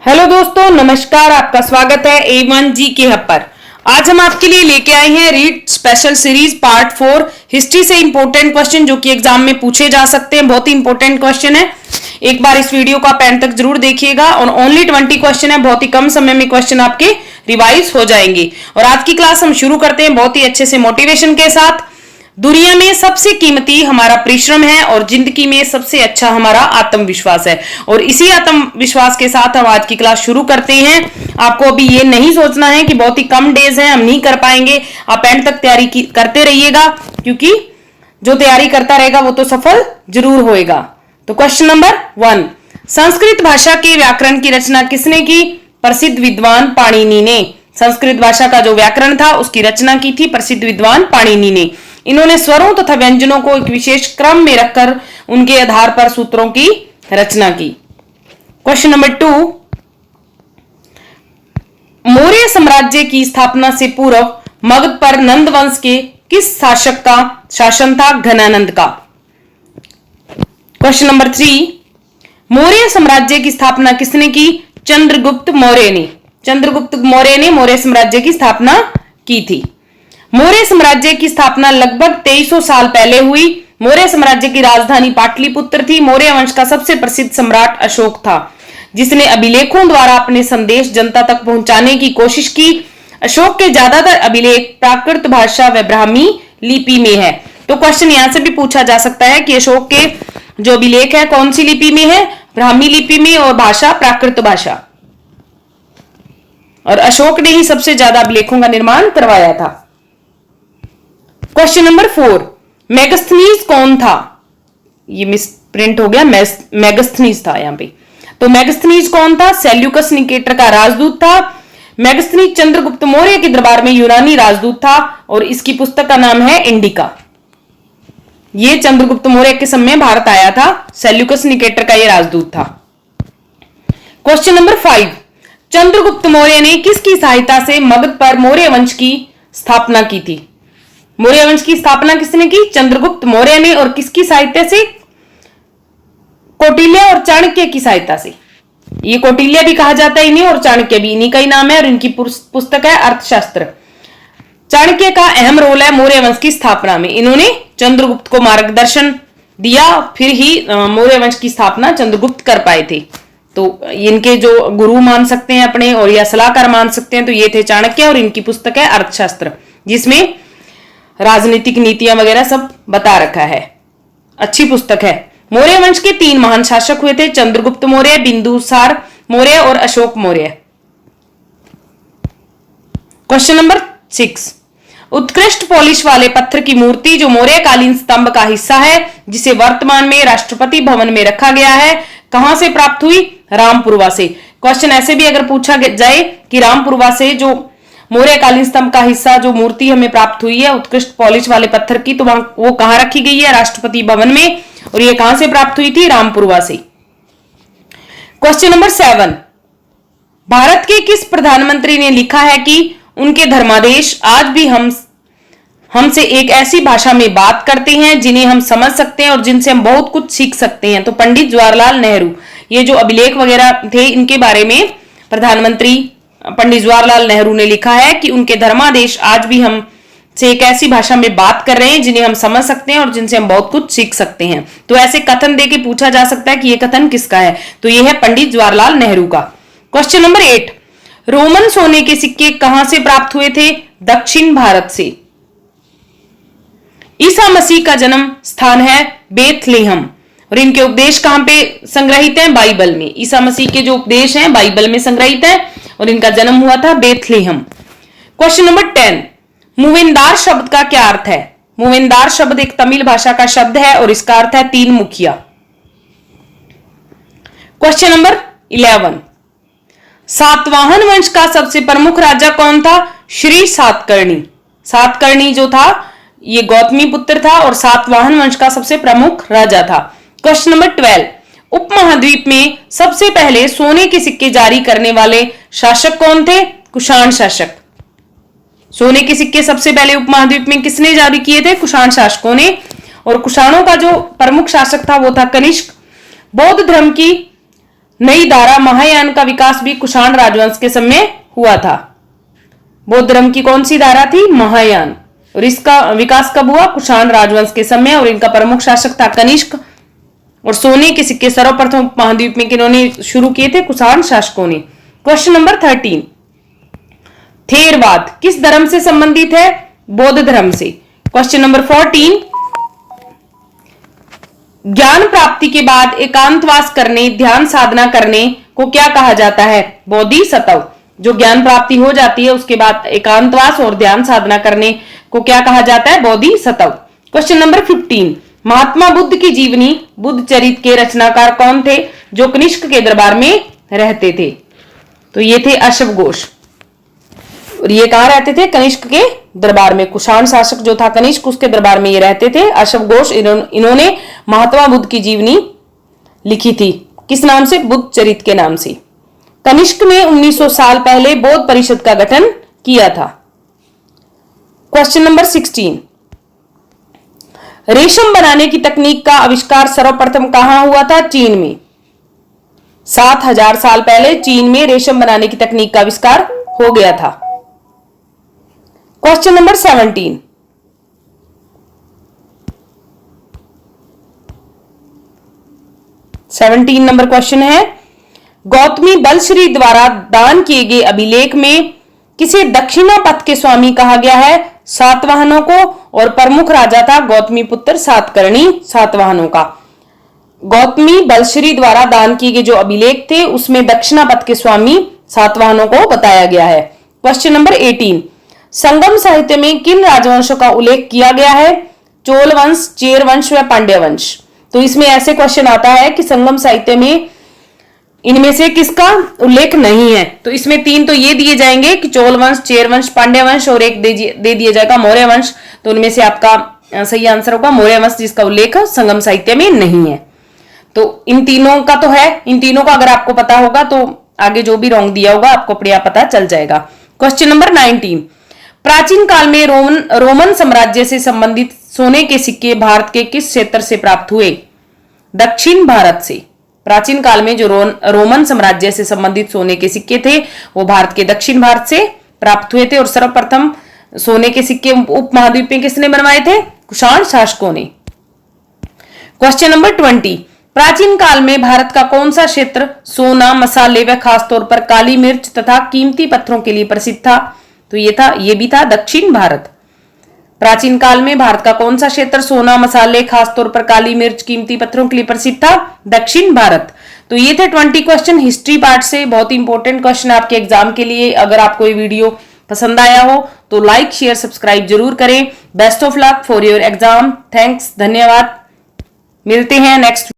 Hello दोस्तों, नमस्कार। आपका स्वागत है A1 जी के हब पर। आज हम आपके लिए लेके आए हैं read special series part 4 history से इंपॉर्टेंट क्वेश्चन जो कि एग्जाम में पूछे जा सकते हैं। बहुत ही इंपॉर्टेंट क्वेश्चन है। एक बार इस वीडियो को आप एंड तक जरूर देखिएगा। और ओनली 20 क्वेश्चन है। बहुत ही कम समय में क्वेश्चन आपके रिवाइज हो जाएंगे। और आज की क्लास हम शुरू करते हैं बहुत ही अच्छे से मोटिवेशन के साथ। दुनिया में सबसे कीमती हमारा परिश्रम है और जिंदगी में सबसे अच्छा हमारा आत्मविश्वास है। और इसी आत्मविश्वास के साथ हम आज की क्लास शुरू करते हैं। आपको अभी ये नहीं सोचना है कि बहुत ही कम डेज हैं, हम नहीं कर पाएंगे। आप एंड तक तैयारी करते रहिएगा, क्योंकि जो तैयारी करता रहेगा वो तो सफल जरूर होएगा। तो क्वेश्चन नंबर 1, संस्कृत भाषा के व्याकरण की रचना किसने की? प्रसिद्ध विद्वान पाणिनि ने। संस्कृत भाषा का जो व्याकरण था उसकी रचना की थी प्रसिद्ध विद्वान पाणिनि ने। इन्होंने स्वरों तथा व्यंजनों को एक विशेष क्रम में रखकर उनके आधार पर सूत्रों की रचना की। क्वेश्चन नंबर 2, मौर्य साम्राज्य की स्थापना से पूर्व मगध पर नंद वंश के किस शासक का शासन था? घनानंद का। क्वेश्चन नंबर 3, मौर्य साम्राज्य की स्थापना किसने की? चंद्रगुप्त मौर्य ने। चंद्रगुप्त मौर्य ने मौर्य साम्राज्य की स्थापना की थी। मौर्य साम्राज्य की स्थापना लगभग 2300 साल पहले हुई। मौर्य साम्राज्य की राजधानी पाटलिपुत्र थी। मौर्य वंश का सबसे प्रसिद्ध सम्राट अशोक था, जिसने अभिलेखों द्वारा अपने संदेश जनता तक पहुंचाने की कोशिश की। अशोक के ज्यादातर अभिलेख प्राकृत भाषा व ब्राह्मी लिपि में है। तो क्वेश्चन यहां से भी पूछा जा सकता है कि अशोक के जो अभिलेख है कौन सी लिपि में है? ब्राह्मी लिपि में, और भाषा प्राकृत भाषा। और अशोक ने ही सबसे ज्यादा अभिलेखों का निर्माण करवाया था। क्वेश्चन नंबर 4, मेगस्थनीज कौन था? ये मिस प्रिंट हो गया, मेगस्थनीज था यहां पे। तो मेगस्थनीज कौन था? सेल्यूकस निकेटर का राजदूत था। मेगस्थनीज चंद्रगुप्त मौर्य के दरबार में यूनानी राजदूत था और इसकी पुस्तक का नाम है इंडिका। ये चंद्रगुप्त मौर्य के समय भारत आया था। सेल्यूकस निकेटर का ये राजदूत था। क्वेश्चन नंबर 5, चंद्रगुप्त मौर्य ने किसकी सहायता से मगध पर मौर्य वंश की स्थापना की थी? मौर्य वंश की स्थापना किसने की? चंद्रगुप्त मौर्य ने। और किसकी सहायता से? कौटिल्य और चाणक्य की सहायता से। ये कौटिल्य भी कहा जाता है इन्हें, और चाणक्य भी इन्हीं का ही नाम है। और इनकी पुस्तक है अर्थशास्त्र। चाणक्य का अहम रोल है मौर्य वंश की स्थापना में। इन्होंने चंद्रगुप्त को मार्गदर्शन दिया, फिर ही मौर्य वंश की स्थापना चंद्रगुप्त कर पाए थे। तो इनके जो गुरु मान सकते हैं अपने, और या सलाहकार मान सकते हैं, तो ये थे चाणक्य। और इनकी पुस्तक है अर्थशास्त्र, जिसमें राजनीतिक नीतियां वगैरह सब बता रखा है। अच्छी पुस्तक है। मौर्य वंश के 3 महान शासक हुए थे: चंद्रगुप्त मौर्य, बिंदुसार मौर्य और अशोक मौर्य। क्वेश्चन नंबर 6, उत्कृष्ट पॉलिश वाले पत्थर की मूर्ति जो मौर्यकालीन स्तंभ का हिस्सा है, जिसे वर्तमान में राष्ट्रपति भवन में रखा गया है, कहां से प्राप्त हुई? रामपुरवा से। क्वेश्चन ऐसे भी अगर पूछा जाए कि रामपुरवा से जो मौर्यकालीन स्तंभ का हिस्सा जो मूर्ति हमें प्राप्त हुई है उत्कृष्ट पॉलिश वाले पत्थर की, तो वो कहां रखी गई है? राष्ट्रपति भवन में। और ये कहां से प्राप्त हुई थी? रामपुरवा से। क्वेश्चन नंबर 7, भारत के किस प्रधानमंत्री ने लिखा है कि उनके धर्मादेश आज भी हमसे एक ऐसी भाषा में बात करते हैं जिन्हें हम समझ सकते हैं और जिनसे हम बहुत कुछ सीख सकते हैं? तो पंडित जवाहरलाल नेहरू। ये जो अभिलेख वगैरह थे इनके बारे में प्रधानमंत्री पंडित जवाहरलाल नेहरू ने लिखा है कि उनके धर्मादेश आज भी हमसे एक ऐसी भाषा में बात कर रहे हैं जिन्हें हम समझ सकते हैं और जिनसे हम बहुत कुछ सीख सकते हैं। तो ऐसे कथन देके पूछा जा सकता है कि यह कथन किसका है? तो यह है पंडित जवाहरलाल नेहरू का। क्वेश्चन नंबर 8, रोमन सोने के सिक्के कहां से प्राप्त हुए थे? दक्षिण भारत से। ईसा मसीह का जन्म स्थान है बेथलेहम। और इनके उपदेश कहां पे संग्रहित हैं? बाइबल में। ईसा मसीह के जो उपदेश हैं बाइबल में संग्रहित हैं, और इनका जन्म हुआ था बेथलेहम। क्वेश्चन नंबर 10, मूवेंदार शब्द का क्या अर्थ है? मूवेंदार शब्द एक तमिल भाषा का शब्द है और इसका अर्थ है 3 मुखिया। क्वेश्चन नंबर 11, सातवाहन वंश का सबसे प्रमुख राजा कौन था? श्री सातकर्णी। सातकर्णी जो था ये गौतमी पुत्र था और सातवाहन वंश का सबसे प्रमुख राजा था। क्वेश्चन नंबर 12, उपमहाद्वीप में सबसे पहले सोने के सिक्के जारी करने वाले शासक कौन थे? कुषाण शासक। सोने के सिक्के सबसे पहले उपमहाद्वीप में किसने जारी किए थे? कुषाण शासकों ने। और कुषाणों का जो प्रमुख शासक था वो था कनिष्क। बौद्ध धर्म की नई धारा महायान का विकास भी कुषाण राजवंश के समय हुआ था। बौद्ध धर्म की कौन सी धारा थी? महायान। और इसका विकास कब हुआ? कुषाण राजवंश के समय। और इनका प्रमुख शासक था कनिष्क। और सोने के सिक्के सर्वप्रथम महाद्वीप में किन्होंने शुरू किए थे? कुषाण शासकों ने। क्वेश्चन नंबर 13, थेरवाद किस धर्म से संबंधित है? बौद्ध धर्म से। क्वेश्चन नंबर 14, ज्ञान प्राप्ति के बाद एकांतवास करने, ध्यान साधना करने को क्या कहा जाता है? बोधिसत्व। जो ज्ञान प्राप्ति हो जाती है उसके बाद एकांतवास और ध्यान साधना करने को क्या कहा जाता है? बोधिसत्व। क्वेश्चन नंबर 15, महात्मा बुद्ध की जीवनी बुद्ध चरित के रचनाकार कौन थे जो कनिष्क के दरबार में रहते थे? तो ये थे अश्व घोष। और ये कहां रहते थे? कनिष्क के दरबार में। कुषाण शासक जो था कनिष्क, उसके दरबार में ये रहते थे। अश्व घोष इन्होंने महात्मा बुद्ध की जीवनी लिखी थी। किस नाम से? बुद्ध चरित के नाम से। कनिष्क ने 1900 साल पहले बौद्ध परिषद का गठन किया था। क्वेश्चन नंबर 16, रेशम बनाने की तकनीक का आविष्कार सर्वप्रथम कहां हुआ था? चीन में। 7000 साल पहले चीन में रेशम बनाने की तकनीक का आविष्कार हो गया था। क्वेश्चन नंबर 17, नंबर क्वेश्चन है, गौतमी बलश्री द्वारा दान किए गए अभिलेख में किसे दक्षिणा पथ के स्वामी कहा गया है? सातवाहनों को। और प्रमुख राजा था गौतमी पुत्र सातकर्णी सातवाहनों का। गौतमी बलश्री द्वारा दान किए गए जो अभिलेख थे उसमें दक्षिणा पथ के स्वामी सातवाहनों को बताया गया है। क्वेश्चन नंबर 18, संगम साहित्य में किन राजवंशों का उल्लेख किया गया है? चोल वंश, चेर वंश व पांड्य वंश। तो इसमें ऐसे क्वेश्चन आता है कि संगम साहित्य में इनमें से किसका उल्लेख नहीं है? तो इसमें 3 तो ये दिए जाएंगे कि चोल वंश, चेर वंश, पांड्य वंश, और एक दे दिया जाएगा मौर्य वंश। तो उनमें से आपका सही आंसर होगा मौर्य वंश, जिसका उल्लेख संगम साहित्य में नहीं है। तो इन तीनों का तो है, इन तीनों का अगर आपको पता होगा तो आगे जो भी रॉन्ग दिया होगा आपको अपने आप पता चल जाएगा। क्वेश्चन नंबर 19, प्राचीन काल में रोमन साम्राज्य से संबंधित सोने के सिक्के भारत के किस क्षेत्र से प्राप्त हुए? दक्षिण भारत से। प्राचीन काल में जो रोमन साम्राज्य से संबंधित सोने के सिक्के थे वो भारत के दक्षिण भारत से प्राप्त हुए थे। और सर्वप्रथम सोने के सिक्के उपमहाद्वीप में किसने बनवाए थे? कुषाण शासकों ने। क्वेश्चन नंबर 20, प्राचीन काल में भारत का कौन सा क्षेत्र सोना, मसाले व खासतौर पर काली मिर्च तथा कीमती पत्थरों के लिए प्रसिद्ध था? तो ये भी था दक्षिण भारत। प्राचीन काल में भारत का कौन सा क्षेत्र सोना, मसाले, खासतौर पर काली मिर्च, कीमती पत्थरों के लिए प्रसिद्ध था? दक्षिण भारत। तो ये थे 20 क्वेश्चन हिस्ट्री पार्ट से। बहुत इंपॉर्टेंट क्वेश्चन आपके एग्जाम के लिए। अगर आपको ये वीडियो पसंद आया हो तो लाइक, शेयर, सब्सक्राइब जरूर करें। Best of luck for your exam. Thanks, धन्यवाद। मिलते हैं नेक्स्ट